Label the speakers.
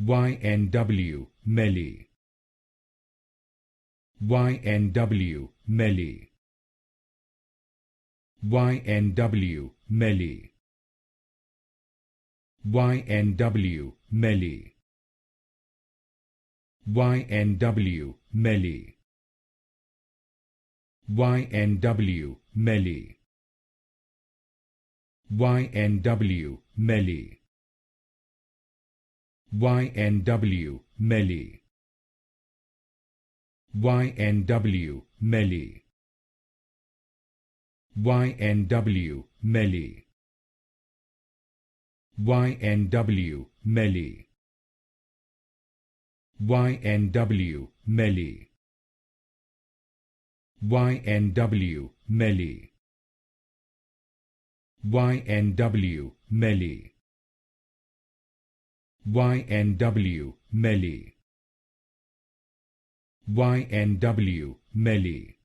Speaker 1: YNW Melly, YNW Melly, YNW Melly, YNW Melly, YNW Melly, YNW Melly, YNW Melly, YNW Melly, YNW Melly, YNW Melly, YNW Melly, YNW Melly, YNW Melly, YNW Melly, YNW Melly, YNW Melly,